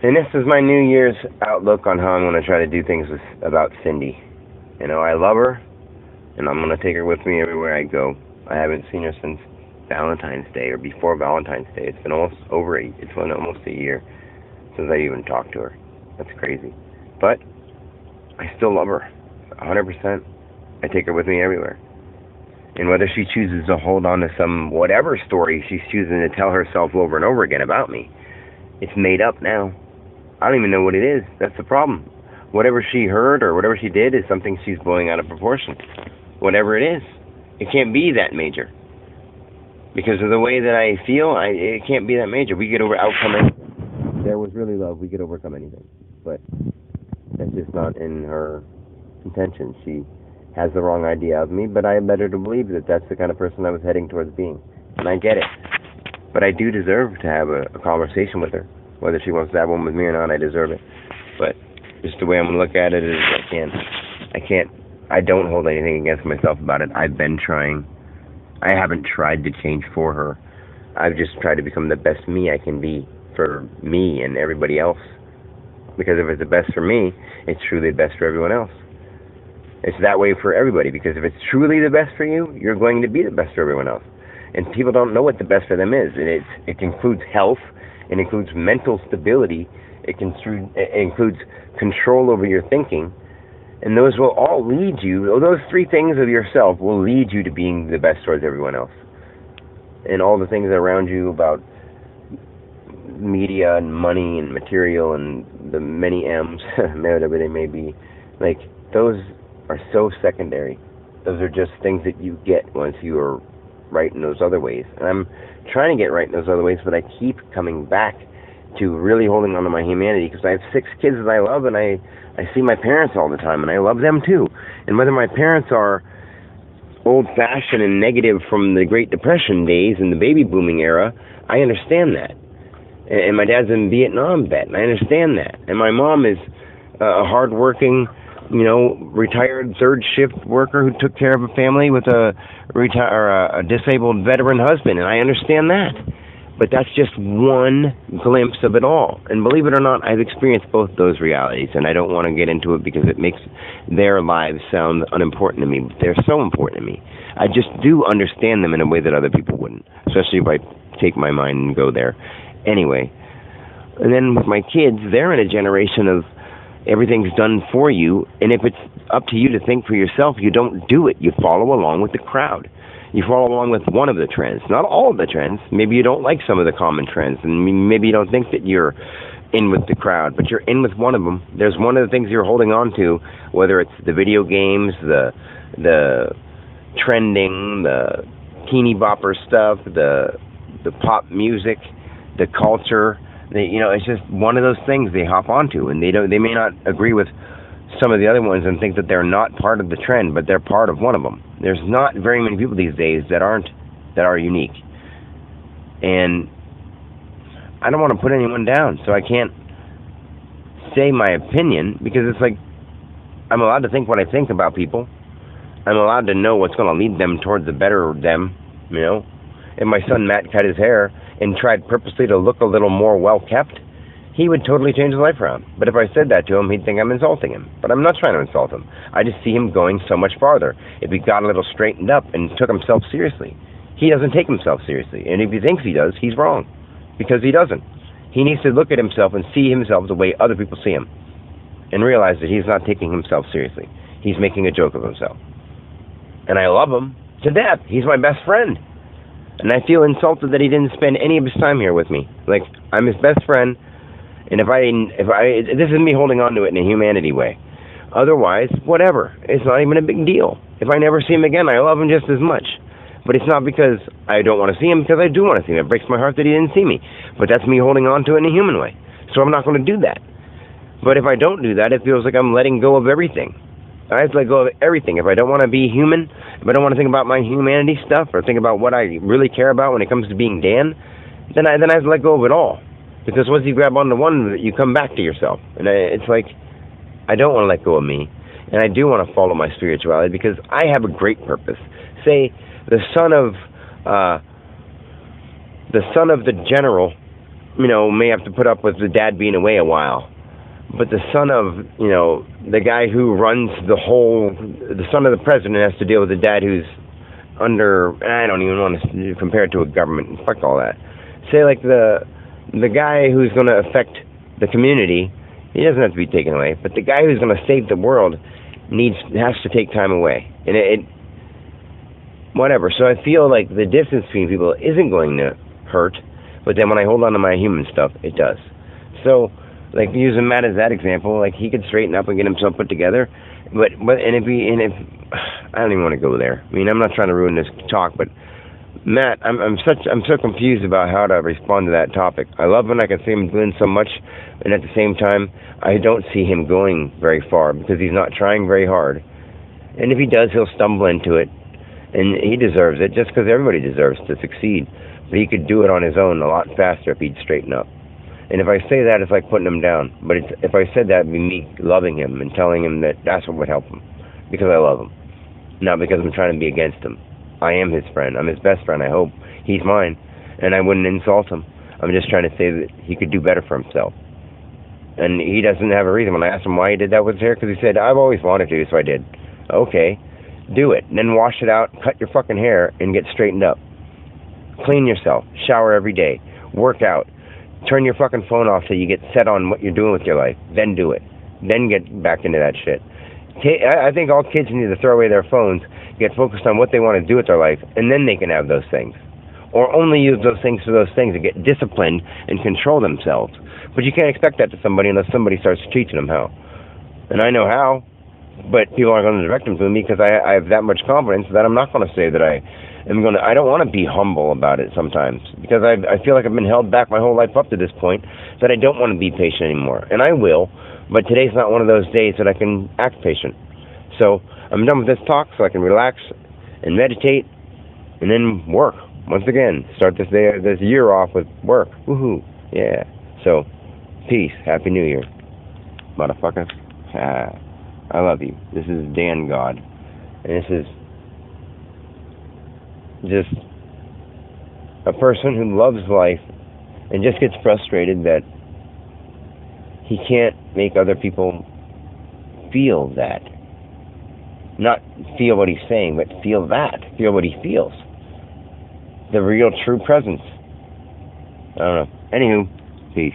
And this is my New Year's outlook on how I'm going to try to do things about Cindy. I love her, and I'm going to take her with me everywhere I go. I haven't seen her since Valentine's Day, or before Valentine's Day. It's been almost a year since I even talked to her. That's crazy. But I still love her, 100%. I take her with me everywhere. And whether she chooses to hold on to some whatever story she's choosing to tell herself over and over again about me, it's made up now. I don't even know what it is. That's the problem. Whatever she heard or whatever she did is something she's blowing out of proportion. Whatever it is, it can't be that major. Because of the way that I feel, it can't be that major. We could outcome anything. There was really love. We could overcome anything. But that's just not in her intention. She has the wrong idea of me, but I am better to believe that that's the kind of person I was heading towards being. And I get it. But I do deserve to have a conversation with her. Whether she wants to have one with me or not, I deserve it. But just the way I'm going to look at it is I don't hold anything against myself about it. I've been trying. I haven't tried to change for her. I've just tried to become the best me I can be for me and everybody else. Because if it's the best for me, it's truly the best for everyone else. It's that way for everybody, because if it's truly the best for you, you're going to be the best for everyone else. And people don't know what the best for them is. And it includes health, it includes mental stability, it includes control over your thinking, and those will all lead you, those three things of yourself will lead you to being the best towards everyone else. And all the things around you about media and money and material and the many M's, whatever they may be, like, those are so secondary. Those are just things that you get once you are right in those other ways. And I'm trying to get right in those other ways, but I keep coming back to really holding on to my humanity, because I have 6 kids that I love, and I see my parents all the time, and I love them too. And whether my parents are old-fashioned and negative from the Great Depression days and the baby booming era, I understand that. And my dad's a Vietnam vet, and I understand that. And my mom is a hard-working, retired third-shift worker who took care of a family with a disabled veteran husband, and I understand that. But that's just one glimpse of it all. And believe it or not, I've experienced both those realities, and I don't want to get into it because it makes their lives sound unimportant to me. They're so important to me. I just do understand them in a way that other people wouldn't, especially if I take my mind and go there. Anyway, and then with my kids, they're in a generation of everything's done for you, and if it's up to you to think for yourself, you don't do it. You follow along with the crowd. You follow along with one of the trends, not all of the trends. Maybe you don't like some of the common trends, and maybe you don't think that you're in with the crowd, but you're in with one of them. There's one of the things you're holding on to, whether it's the video games, the trending, the teeny bopper stuff, the pop music, the culture. It's just one of those things they hop onto, and they may not agree with some of the other ones and think that they're not part of the trend, but they're part of one of them. There's not very many people these days that are unique. And I don't want to put anyone down, so I can't say my opinion, because it's like I'm allowed to think what I think about people. I'm allowed to know what's going to lead them towards the better of them, If my son Matt cut his hair and tried purposely to look a little more well-kept, he would totally change his life around. But if I said that to him, he'd think I'm insulting him. But I'm not trying to insult him. I just see him going so much farther. If he got a little straightened up and took himself seriously. He doesn't take himself seriously. And if he thinks he does, he's wrong. Because he doesn't. He needs to look at himself and see himself the way other people see him. And realize that he's not taking himself seriously. He's making a joke of himself. And I love him to death. He's my best friend. And I feel insulted that he didn't spend any of his time here with me. Like, I'm his best friend. And if this is me holding on to it in a humanity way. Otherwise, whatever. It's not even a big deal. If I never see him again, I love him just as much. But it's not because I don't want to see him, because I do want to see him. It breaks my heart that he didn't see me. But that's me holding on to it in a human way. So I'm not going to do that. But if I don't do that, it feels like I'm letting go of everything. I have to let go of everything. If I don't want to be human, if I don't want to think about my humanity stuff, or think about what I really care about when it comes to being Dan, then I have to let go of it all. Because once you grab onto one, you come back to yourself. And it's like, I don't want to let go of me. And I do want to follow my spirituality, because I have a great purpose. Say, the son of the general may have to put up with the dad being away a while. But the son of, the guy who runs the son of the president has to deal with the dad who's under, I don't even want to compare it to a government. Fuck all that. Say like the guy who's going to affect the community, he doesn't have to be taken away. But the guy who's going to save the world has to take time away. And it whatever. So I feel like the distance between people isn't going to hurt. But then when I hold on to my human stuff, it does. So, like using Matt as that example, like he could straighten up and get himself put together. But if I don't even want to go there. I mean, I'm not trying to ruin this talk, but Matt, I'm so confused about how to respond to that topic. I love when I can see him doing so much, and at the same time, I don't see him going very far because he's not trying very hard. And if he does, he'll stumble into it, and he deserves it, just because everybody deserves to succeed. But he could do it on his own a lot faster if he'd straighten up. And if I say that, it's like putting him down. But if I said that, it'd be me loving him and telling him that that's what would help him, because I love him, not because I'm trying to be against him. I am his friend. I'm his best friend, I hope. He's mine. And I wouldn't insult him. I'm just trying to say that he could do better for himself. And he doesn't have a reason. When I asked him why he did that with his hair, because he said, I've always wanted to, so I did. Okay, do it. And then wash it out, cut your fucking hair, and get straightened up. Clean yourself. Shower every day. Work out. Turn your fucking phone off so you get set on what you're doing with your life. Then do it. Then get back into that shit. I think all kids need to throw away their phones, get focused on what they want to do with their life, and then they can have those things. Or only use those things for those things and get disciplined and control themselves. But you can't expect that to somebody unless somebody starts teaching them how. And I know how, but people aren't going to direct them to me because I have that much confidence that I'm not going to say that I don't want to be humble about it sometimes, because I feel like I've been held back my whole life up to this point that I don't want to be patient anymore. And I will, but today's not one of those days that I can act patient. So I'm done with this talk so I can relax and meditate and then work. Once again, start this year off with work. Woohoo. Yeah. So, peace. Happy New Year. Motherfucker. I love you. This is Dan God. And this is just a person who loves life and just gets frustrated that he can't make other people feel that. Not feel what he's saying, but feel that. Feel what he feels. The real, true presence. I don't know. Anywho, peace.